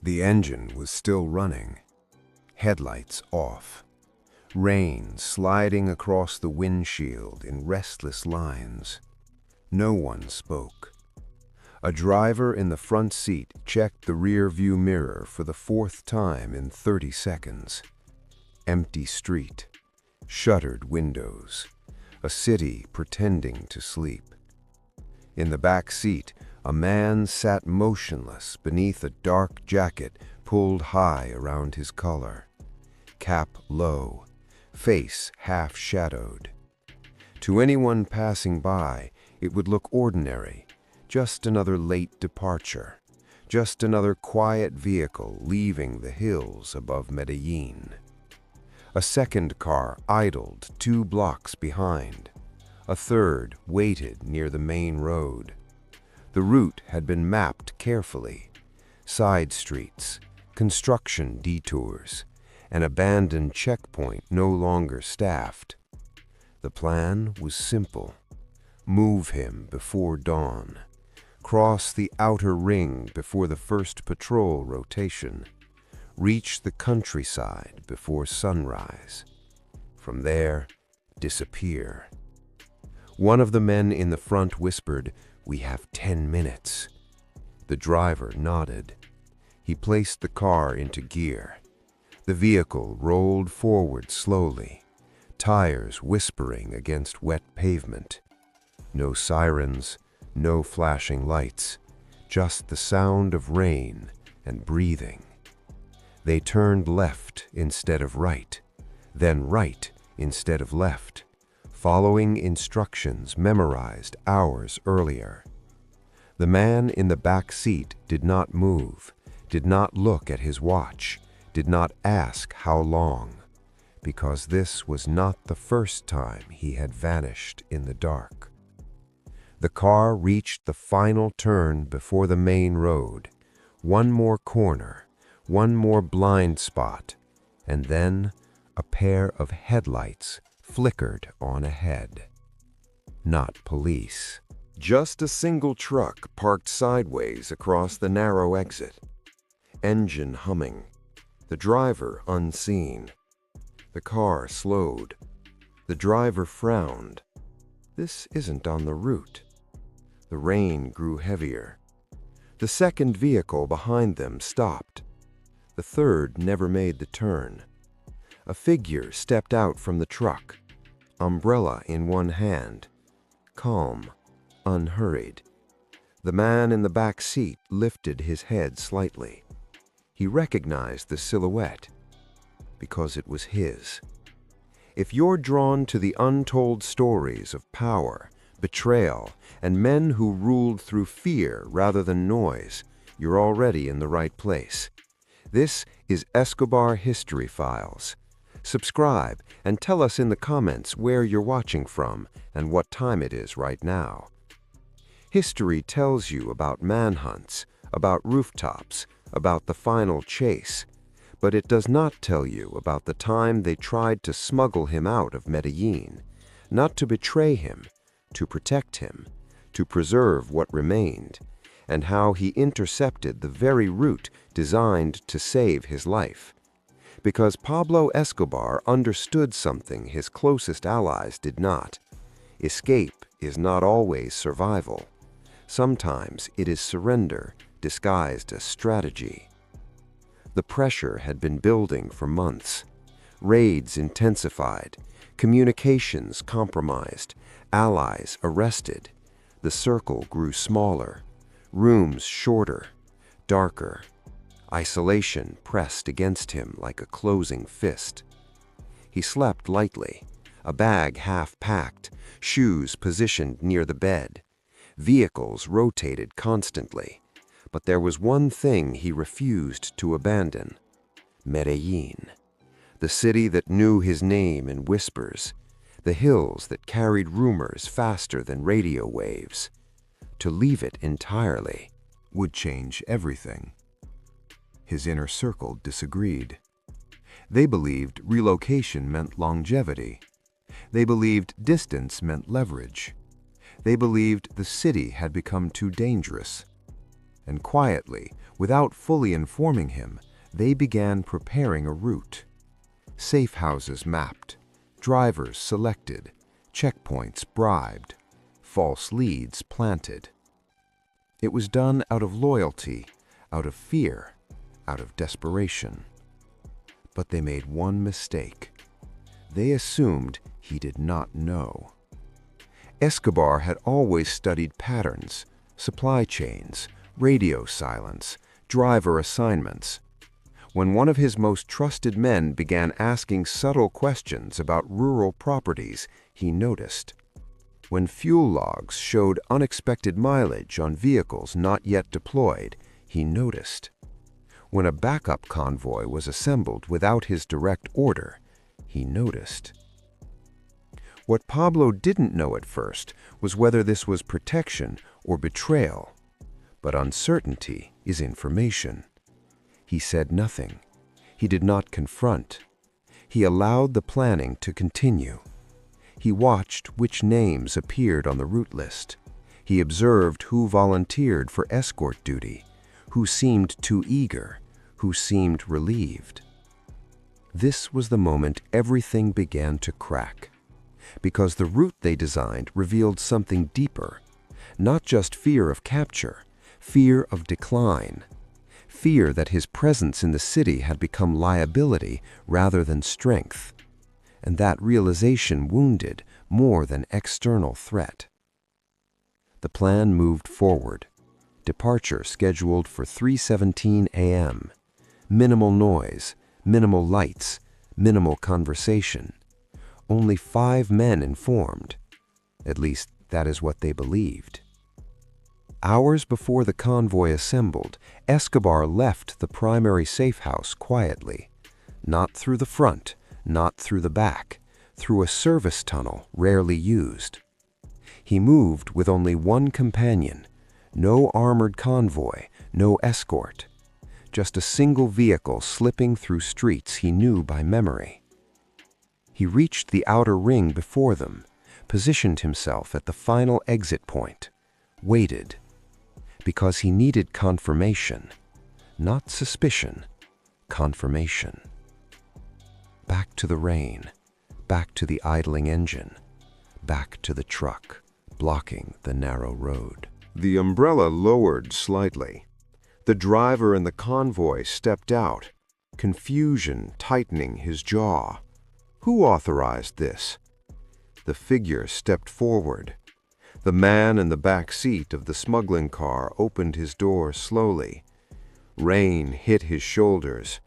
The engine was still running, headlights off, rain sliding across the windshield in restless lines. No one spoke. A driver in the front seat checked the rear-view mirror for the fourth time in 30 seconds. Empty street, shuttered windows, a city pretending to sleep. In the back seat, a man sat motionless beneath a dark jacket pulled high around his collar, cap low, face half-shadowed. To anyone passing by, it would look ordinary, just another late departure, just another quiet vehicle leaving the hills above Medellín. A second car idled 2 blocks behind. A third waited near the main road. The route had been mapped carefully. Side streets, construction detours, an abandoned checkpoint no longer staffed. The plan was simple. Move him before dawn. Cross the outer ring before the first patrol rotation. Reach the countryside before sunrise. From there, disappear. One of the men in the front whispered, "We have 10 minutes." The driver nodded. He placed the car into gear. The vehicle rolled forward slowly, tires whispering against wet pavement. No sirens, no flashing lights, just the sound of rain and breathing. They turned left instead of right, then right instead of left, following instructions memorized hours earlier. The man in the back seat did not move, did not look at his watch, did not ask how long, because this was not the first time he had vanished in the dark. The car reached the final turn before the main road, one more corner, one more blind spot, and then a pair of headlights flickered on ahead. Not police. Just a single truck parked sideways across the narrow exit. Engine humming. The driver unseen. The car slowed. The driver frowned. This isn't on the route. The rain grew heavier. The second vehicle behind them stopped. The third never made the turn. A figure stepped out from the truck, umbrella in one hand, calm, unhurried. The man in the back seat lifted his head slightly. He recognized the silhouette because it was his. If you're drawn to the untold stories of power, betrayal, and men who ruled through fear rather than noise, you're already in the right place. This is Escobar History Files. Subscribe and tell us in the comments where you're watching from and what time it is right now. History tells you about manhunts, about rooftops, about the final chase, but it does not tell you about the time they tried to smuggle him out of Medellín, not to betray him, to protect him, to preserve what remained, and how he intercepted the very route designed to save his life. Because Pablo Escobar understood something his closest allies did not. Escape is not always survival. Sometimes it is surrender disguised as strategy. The pressure had been building for months. Raids intensified, communications compromised, allies arrested. The circle grew smaller, rooms shorter, darker. Isolation pressed against him like a closing fist. He slept lightly, a bag half-packed, shoes positioned near the bed. Vehicles rotated constantly, but there was one thing he refused to abandon: Medellín, the city that knew his name in whispers, the hills that carried rumors faster than radio waves. To leave it entirely would change everything. His inner circle disagreed. They believed relocation meant longevity. They believed distance meant leverage. They believed the city had become too dangerous. and quietly, without fully informing him, they began preparing a route. Safe houses mapped, drivers selected, checkpoints bribed, false leads planted. It was done out of loyalty, out of fear, out of desperation. But they made one mistake. They assumed he did not know. Escobar had always studied patterns, supply chains, radio silence, driver assignments. When one of his most trusted men began asking subtle questions about rural properties, he noticed. When fuel logs showed unexpected mileage on vehicles not yet deployed, he noticed. When a backup convoy was assembled without his direct order, he noticed. What Pablo didn't know at first was whether this was protection or betrayal. But uncertainty is information. He said nothing. He did not confront. He allowed the planning to continue. He watched which names appeared on the route list. He observed who volunteered for escort duty, who seemed too eager, who seemed relieved. This was the moment everything began to crack, because the route they designed revealed something deeper, not just fear of capture, fear of decline, fear that his presence in the city had become liability rather than strength, and that realization wounded more than external threat. The plan moved forward. Departure scheduled for 3:17 a.m. Minimal noise, minimal lights, minimal conversation. Only 5 men informed. At least that is what they believed. Hours before the convoy assembled, Escobar left the primary safe house quietly. Not through the front, not through the back, through a service tunnel rarely used. He moved with only one companion, no armored convoy, no escort, just a single vehicle slipping through streets he knew by memory. He reached the outer ring before them, positioned himself at the final exit point, waited, because he needed confirmation, not suspicion, confirmation. Back to the rain, back to the idling engine, back to the truck, blocking the narrow road. The umbrella lowered slightly. The driver and the convoy stepped out, confusion tightening his jaw. Who authorized this? The figure stepped forward. The man in the back seat of the smuggling car opened his door slowly. Rain hit his shoulders.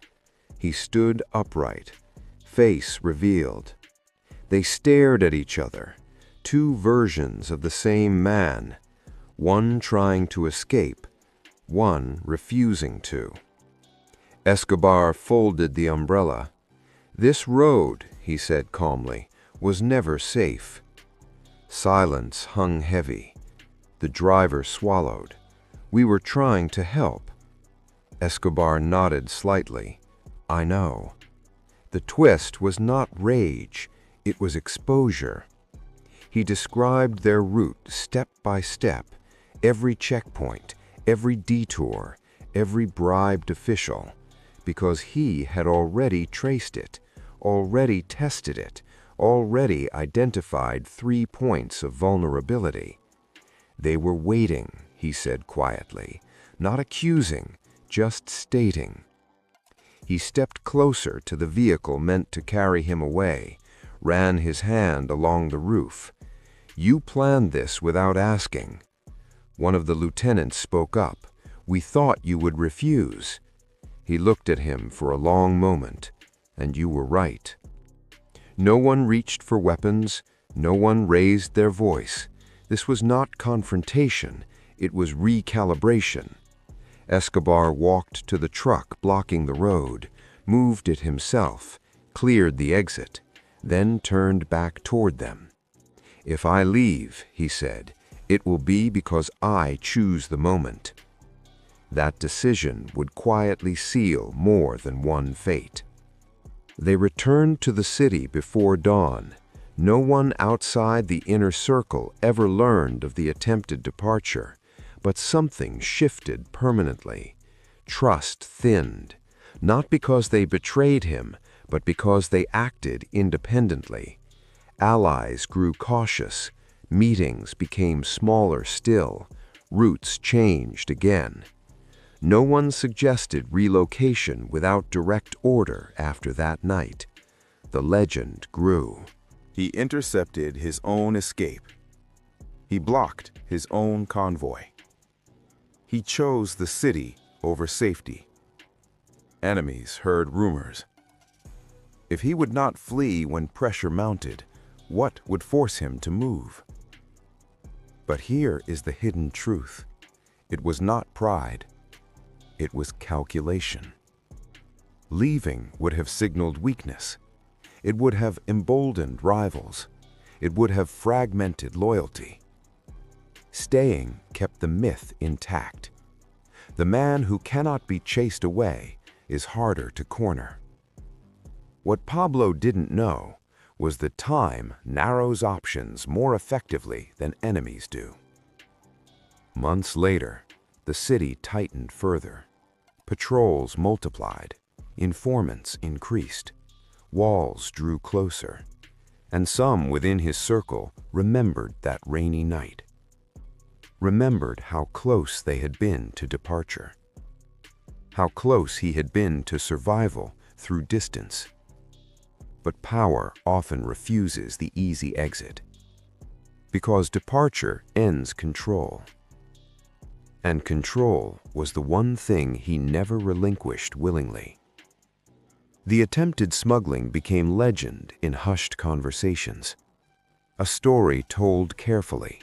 He stood upright, face revealed. They stared at each other, 2 versions of the same man, one trying to escape, one refusing to. Escobar folded the umbrella. "This road," he said calmly, "was never safe." Silence hung heavy. The driver swallowed. "We were trying to help." Escobar nodded slightly. "I know." The twist was not rage, it was exposure. He described their route step by step, every checkpoint, every detour, every bribed official, because he had already traced it, already tested it, already identified 3 points of vulnerability. They were waiting, he said quietly, not accusing, just stating. He stepped closer to the vehicle meant to carry him away, ran his hand along the roof. "You planned this without asking." One of the lieutenants spoke up. "We thought you would refuse." He looked at him for a long moment. "And you were right." No one reached for weapons. No one raised their voice. This was not confrontation. It was recalibration. Escobar walked to the truck blocking the road, moved it himself, cleared the exit, then turned back toward them. "If I leave," he said, "it will be because I choose the moment." That decision would quietly seal more than one fate. They returned to the city before dawn. No one outside the inner circle ever learned of the attempted departure, But something shifted permanently. Trust thinned, not because they betrayed him, but because they acted independently. Allies grew cautious, meetings became smaller still, routes changed again. No one suggested relocation without direct order after that night. The legend grew. He intercepted his own escape. He blocked his own convoy. He chose the city over safety. Enemies heard rumors. If he would not flee when pressure mounted, what would force him to move? But here is the hidden truth. It was not pride. It was calculation. Leaving would have signaled weakness. It would have emboldened rivals. It would have fragmented loyalty. Staying kept the myth intact. The man who cannot be chased away is harder to corner. What Pablo didn't know was that time narrows options more effectively than enemies do. Months later, the city tightened further. Patrols multiplied, informants increased, walls drew closer, and some within his circle remembered that rainy night. Remembered how close they had been to departure, how close he had been to survival through distance. But power often refuses the easy exit, because departure ends control. And control was the one thing he never relinquished willingly. The attempted smuggling became legend in hushed conversations, a story told carefully,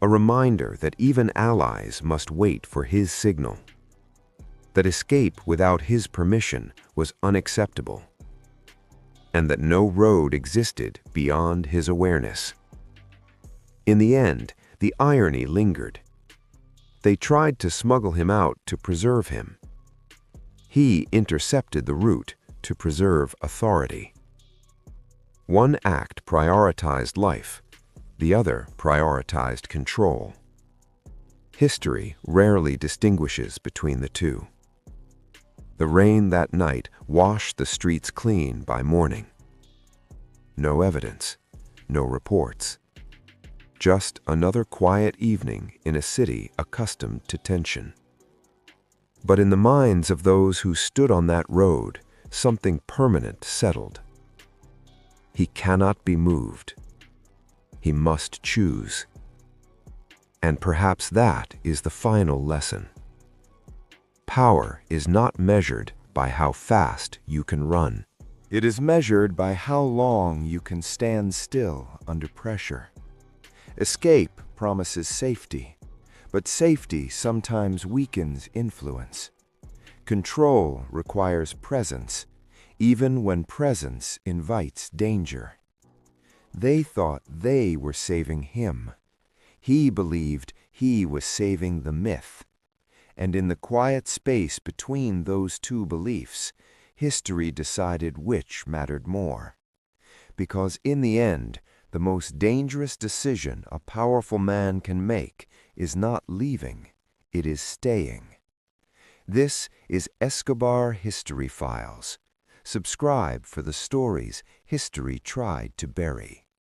a reminder that even allies must wait for his signal, that escape without his permission was unacceptable, and that no road existed beyond his awareness. In the end, the irony lingered. They tried to smuggle him out to preserve him. He intercepted the route to preserve authority. One act prioritized life, the other prioritized control. History rarely distinguishes between the two. The rain that night washed the streets clean by morning. No evidence, no reports. Just another quiet evening in a city accustomed to tension. But in the minds of those who stood on that road, something permanent settled. He cannot be moved. He must choose. And perhaps that is the final lesson. Power is not measured by how fast you can run. It is measured by how long you can stand still under pressure. Escape promises safety, but safety sometimes weakens influence. Control requires presence, even when presence invites danger. They thought they were saving him. He believed he was saving the myth. And in the quiet space between those two beliefs, history decided which mattered more. Because in the end, the most dangerous decision a powerful man can make is not leaving, it is staying. This is Escobar History Files. Subscribe for the stories history tried to bury.